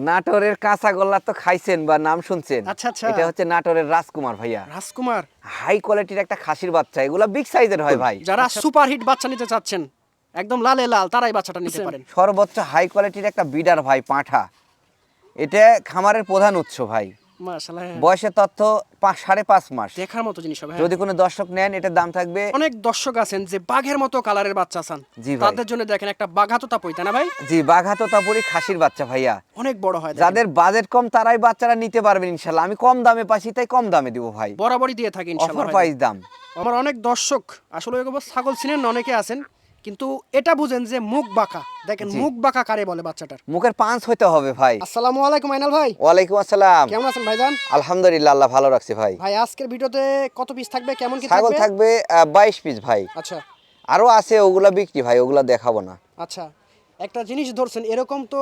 নাটোরের কাঁচাগোল্লা তো খাইছেন বা নাম শুনছেন। আচ্ছা আচ্ছা, এটা হচ্ছে নাটোরের রাজকুমার ভাইয়া, রাজকুমার। হাই কোয়ালিটির একটা খাসির বাচ্চা, এগুলা বিগ সাইজের হয় ভাই। যারা সুপার হিট বাচ্চা নিতে চাচ্ছেন, একদম লালে লাল, তারাই বাচ্চাটা নিতে পারেন। সর্বোচ্চ হাই কোয়ালিটির একটা বিডার ভাই, পাঁঠা। এটা খামারের প্রধান উৎস ভাই। মাশাআল্লাহ, বয়সের তথ্য 5.5 মাস। দেখার মতো জিনিস হবে। যদি কোনো দর্শক নেন, এটার দাম থাকবে। অনেক দর্শক আছেন যে বাঘের মতো কালারের বাচ্চা চান, জি ভাই। তাদের জন্য দেখেন একটা বাঘাতোতা পইতা না ভাই, জি, বাঘা তোতাপুরি খাসির বাচ্চা ভাইয়া, অনেক বড় হয়। যাদের বাজেট কম তারাই বাচ্চারা নিতে পারবেন ইনশাল্লাহ। আমি কম দামে পাচ্ছি তাই কম দামে দিব ভাই, বরাবরই দিয়ে থাকি অফার ইনশাআল্লাহ। প্রাইস দাম। আমার অনেক দর্শক আসলে এগুলো ছাগল চিনেন না, অনেকে আছেন, কিন্তু এটা বুঝেন যে মুখ বাঁকা। দেখেন জি। মুখ বাঁকা কারে বলে বাচ্চাটার। মুখের পাঁচ হইতে হবে ভাই। আসসালামু আলাইকুম আইনাল ভাই। ওয়ালাইকুম আসসালাম। কেমন আছেন ভাইজান? আলহামদুলিল্লাহ, আল্লাহ ভালো রাখছে ভাই। ভাই আজকের ভিডিওতে কত পিস থাকবে, কেমন কি ছাগল থাকবে? থাকবে 22 পিস ভাই। আচ্ছা আরো আছে, ওগুলা বিক্রি ভাই, ওগুলা দেখাবো না। আচ্ছা, একটা জিনিস ধরছেন, এরকম তো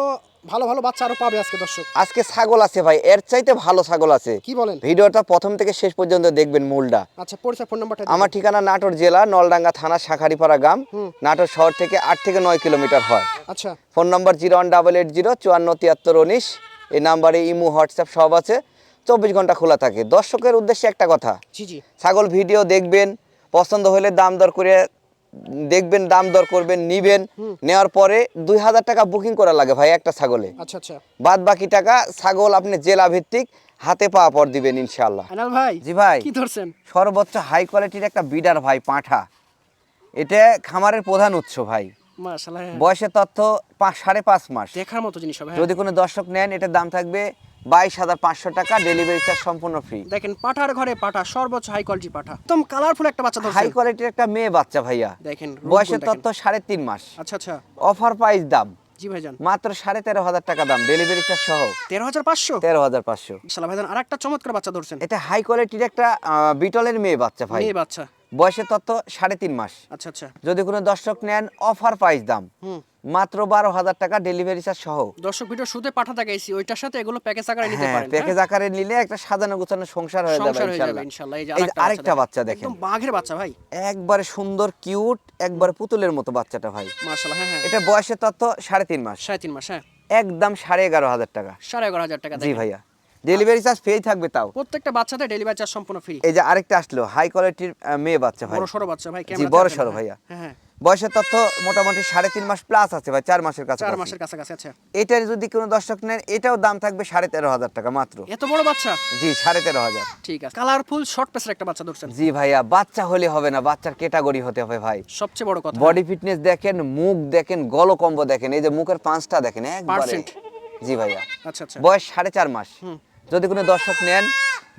ভালো ভালো বাচ্চা আরো পাবে আজকে দর্শক। আজকে ছাগল আছে ভাই, এর চাইতে ভালো ছাগল আছে। কি বলেন? ভিডিওটা প্রথম থেকে শেষ পর্যন্ত দেখবেন মুলটা। আচ্ছা, পরিচয়, ফোন নাম্বারটা আমার ঠিকানা নাটোর জেলা নলডাঙ্গা থানা শাখারিপাড়া গ্রাম। নাটোর শহর থেকে 8 থেকে 9 কিলোমিটার হয়। আচ্ছা, ফোন নম্বর 01880 54 73 19। এই নাম্বারে ইমো হোয়াটসঅ্যাপ সব আছে, 24 ঘন্টা খোলা থাকে। দর্শকের উদ্দেশ্যে একটা কথা, জি জি, ছাগল ভিডিও দেখবেন, পছন্দ হলে দাম দর করে দেখবেন, দাম দর করবেন, নিবেন। নেওয়ার পরে 2000 টাকা বুকিং করা লাগে ভাই একটা ছাগলে। আচ্ছা আচ্ছা। বাদ বাকি টাকা ছাগল আপনি জেলা ভিত্তিক হাতে পাওয়া পর দিবেন ইনশাআল্লাহ। আইনাল ভাই, জি ভাই। কি ধরছেন? সর্বোচ্চ হাই কোয়ালিটির একটা বিডার ভাই, পাঁঠা। এটা খামারের প্রধান উৎস ভাই। মাশাআল্লাহ, বয়সের তথ্য 5.5 মাস। দেখার মতো জিনিস হবে। যদি কোনো দর্শক নেন, এটার দাম থাকবে 22,500 টাকা, ডেলিভারি চার্জ সম্পূর্ণ ফ্রি। দেখেন পাঠার ঘরে পাঠা, সর্বোচ্চ হাই কোয়ালিটি পাঠা, একদম কালারফুল একটা বাচ্চা হাই ধরছেন। কোয়ালিটির একটা মেয়ে বাচ্চা ভাইয়া, দেখেন বয়সের তথ্য 3.5 মাস। আচ্ছা আচ্ছা, অফার প্রাইস দাম জি ভাইজান, মাত্র 13,500 টাকা দাম, ডেলিভারি চার্জ সহ 13,500। 13,500। ইনশাআল্লাহ ভাইজান, আরেকটা চমৎকার বাচ্চা ধরছেন। এটা হাই কোয়ালিটির একটা বিটলের মেয়ে বাচ্চা ভাই, মেয়ে বাচ্চা। বয়সের তথ্য 3.5 মাস। আচ্ছা আচ্ছা, যদি কোনো দর্শক নেন, অফার প্রাইস দাম মাত্র 12,000 টাকা, ডেলিভারি চার্জ সহ। দর্শক ভিডিও শুতে পাঠা দেখাইছি, ওইটার সাথে এগুলো প্যাকেজ আকারে নিতে হ্যাঁ, পারেন। প্যাকেজ আকারে নিলে একটা সাজানো গোছানো সংসার হয়ে যাবে সংসার হয়ে যাবে ইনশাআল্লাহ। ইনশাআল্লাহ। এই যে এই যে আরেকটা বাচ্চা দেখেন, একদম বাঘের বাচ্চা ভাই, একবারে সুন্দর কিউট, একবারে পুতুলের মতো বাচ্চাটা ভাই। মাশাআল্লাহ। হ্যাঁ হ্যাঁ, এটা বয়সের তথ্য 3.5 মাস। 3.5 মাস। হ্যাঁ, একদম 11,500 টাকা। 11,500 টাকা। জি দেখেন ভাইয়া, ডেলিভারি চার্জ ফ্রি থাকবে তাও। প্রত্যেকটা বাচ্চাতে ডেলিভারি চার্জ সম্পূর্ণ ফ্রি। এই যে আরেকটা আসলো, হাই কোয়ালিটির মেয়ে বাচ্চা ভাই, বড় সরো বাচ্চা ভাই, জি ক্যামেরা বড় সরো ভাইয়া। হ্যাঁ হ্যাঁ, বয়সের তথ্য মোটামুটি 3.5 মাস প্লাস আছে ভাই, 4 মাসের কাছে। 4 মাসের কাছাকাছি। আচ্ছা, এটার যদি কোনো দর্শক নেন, এটাও দাম থাকবে 13,500 টাকা মাত্র। এত বড় বাচ্চা? জি, 13,500। ঠিক আছে, কালারফুল শর্ট পেসের একটা বাচ্চা ধরছেন। জি ভাইয়া, বাচ্চা হলে হবে না, বাচ্চার ক্যাটাগরি হতে হবে ভাই। সবচেয়ে বড় কথা, বডি ফিটনেস দেখেন, মুখ দেখেন, গলকম্ব দেখেন, এই যে মুখের পাঁচটা দেখেন একবারে। Percent। জি ভাইয়া, আচ্ছা আচ্ছা, বয়স 4.5 মাস। যদি কোনো দর্শক নেন,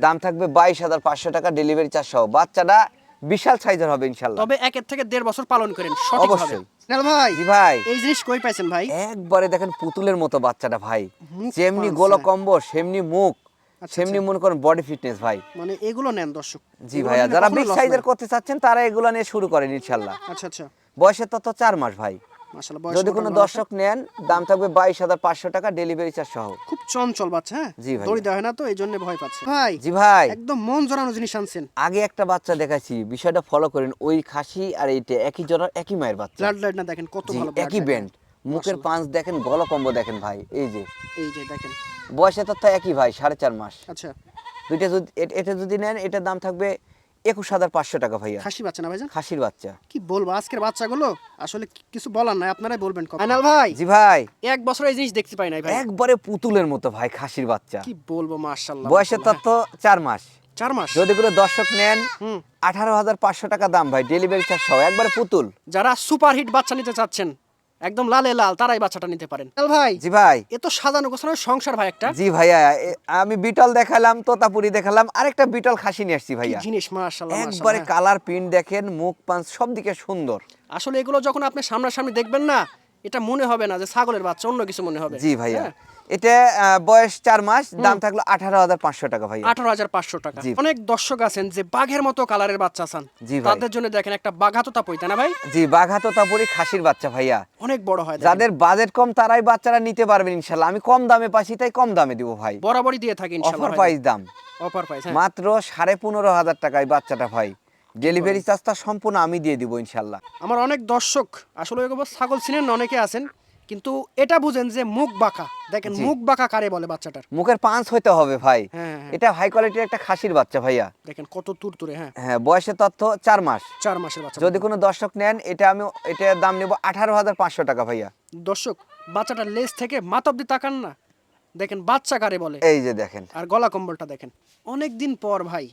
দাম থাকবে 22,500 টাকা, ডেলিভারি চার্জ সহ। বাচ্চাটা বিশাল সাইজের হবে ইনশাআল্লাহ। তবে 1 থেকে 1.5 বছর পালন করেন সঠিকভাবে। অবশ্যই। নেল ভাই, জি ভাই, এই জিনিস কই পাইছেন ভাই? একবারে দেখেন পুতুলের মতো বাচ্চাটা ভাই, মুখ যেমনি পাঁচ, গলকম্ব সেমনি মুখ, আচ্ছা, সেমনি মনে করেন বডি ফিটনেস ভাই। মানে এগুলো নেন দর্শক। জি এগুলো ভাইয়া, নিলে যারা কখনো বিগ loss সাইজের নাই। করতে চাচ্ছেন তারা এগুলো নিয়ে শুরু করেন ইনশাআল্লাহ। আচ্ছা আচ্ছা, বয়সের তত 4 মাস ভাই। মাশাআল্লাহ, বয়স যদি কোনো মোটামুটি ভালো দর্শক নেন, দাম থাকবে 22,500 টাকা, ডেলিভারি চার্জ সহ। আছে। খুব চঞ্চল বাচ্চা। হ্যাঁ, জি ভাই। দড়ি দেয় না তো, এই জন্য ভয় পাচ্ছে ভাই। জি ভাই, একদম মন জড়ানো জিনিস আনছেন। আগে একটা বাচ্চা দেখাচ্ছি, বিষয়টা ফলো করেন। ওই খাসি আর এইটা একই জোড়া, একই মায়ের বাচ্চা। ব্লাড লাইট না, দেখেন কত জি, ভালো blood একই line। ব্যান্ড, মুখের পাঁচ দেখেন, গলকম্ব দেখেন ভাই। এই যে এই যে দেখেন। বয়সের তথ্য একই ভাই, 4.5 মাস। আচ্ছা, দুইটা যদি এটা যদি নেন, এটার দাম থাকবে 21,500 টাকা ভাইয়া, খাসি বাচ্চা না ভাইজান? খাসির বাচ্চা। কি বলবো, আজকের বাচ্চাগুলো আসলে কিছু বলার নাই, আপনারাই বলবেন। আইনাল ভাই, জি ভাই, 1 বছর এই জিনিস দেখতে পাই নাই ভাই। একবারে পুতুলের মতো ভাই, খাসির বাচ্চা। কি বলবো, মাশাআল্লাহ। বয়সের তথ্য 4 মাস। 4 মাস। যদি কোনো দর্শক নেন, হুম, 18,500 টাকা দাম ভাই, ডেলিভারি চার্জ সহ, একবারে পুতুল। যারা সুপার হিট বাচ্চা নিতে চাচ্ছেন, একদম লালে লাল, তারাই বাচ্চাটা নিতে পারেন। আইনাল ভাই, জি ভাই। এ তো সাজানো গোছানো সংসার ভাই একটা। জি ভাইয়া, আমি বিটল দেখালাম, তোতাপুরি দেখালাম, আরেকটা বিটল খাসি নিয়ে আসছি কি ভাইয়া। জিনিস, মাশাআল্লাহ একবারে মাশাআল্লাহ। কালার প্রিন্ট দেখেন, মুখ পাঁচ সব দিকে সুন্দর। আসলে এগুলো যখন আপনি সামনাসামনি দেখবেন না, এটা মনে হবে না যে ছাগলের বাচ্চা, অন্য কিছু মনে হবে। জি ভাইয়া, হ্যাঁ? এটা বয়স 4 মাস, দাম থাকলো 18,500 টাকা ভাইয়া। 18,500 টাকা। জি। অনেক দর্শক আছেন যে বাঘের মতো কালারের বাচ্চা চান, জি ভাই। তাদের জন্য দেখেন একটা বাঘাতোতা পইতা না ভাই, জি, বাঘা তোতাপুরি খাসির বাচ্চা ভাইয়া, অনেক বড় হয়। দেখেন। যাদের বাজেট কম তারাই বাচ্চারা নিতে পারবেন ইনশাল্লাহ। আমি কম দামে পাচ্ছি তাই কম দামে দিব ভাই, বরাবরই দিয়ে থাকি ইনশাআল্লাহ। অফার প্রাইস দাম অফার প্রাইস। হ্যাঁ, মাত্র 15,500 টাকায় বাচ্চাটা ভাই, ডেলিভারি চার্জটা সম্পূর্ণ আমি দিয়ে দিব ইনশাল্লাহ। আমার অনেক দর্শক আসলে এগুলো ছাগল চিনেন না, অনেকে আছেন, কিন্তু এটা বুঝেন যে মুখ বাঁকা, দেখেন জি। মুখ বাঁকা কারে বলে বাচ্চাটার। মুখের পাঁচ হইতে হবে ভাই। হ্যাঁ, হ্যাঁ। এটা হাই কোয়ালিটির একটা খাসির বাচ্চা ভাইয়া। দেখেন কত তুরতুরে, হ্যাঁ। হ্যাঁ, বয়সের তথ্য 4 মাস। 4 মাসের বাচ্চা। যদি কোনো দর্শক নেন, এটার দাম নেব 18,500 টাকা ভাইয়া। দর্শক, বাচ্চাটার লেজ থেকে মাথা অব্দি তাকান না, দেখেন বাচ্চা কারে বলে। এই যে দেখেন, আর গলা কম্বলটা দেখেন, অনেক দিন পর ভাই।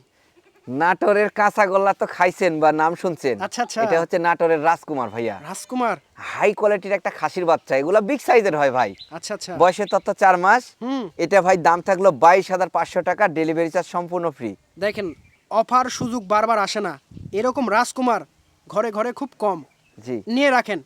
নাটোরের কাঁচা গোল্লা তো খাইছেন বা নাম শুনছেন। আচ্ছা, আচ্ছা। এটা হচ্ছে নাটোরের রাজকুমার ভাইয়া। রাজকুমার। হাই কোয়ালিটির একটা খাসির বাচ্চা, এগুলা বিগ সাইজের হয় ভাই। আচ্ছা, আচ্ছা। বয়সের তথ্য 4 মাস। হুম। এটা ভাই দাম থাকলো 22,500 টাকা, ডেলিভারি চার্জ সম্পূর্ণ ফ্রি। দেখেন, অফার সুযোগ বারবার আসে না, এরকম রাজকুমার ঘরে ঘরে খুব কম। জি। নিয়ে রাখেন,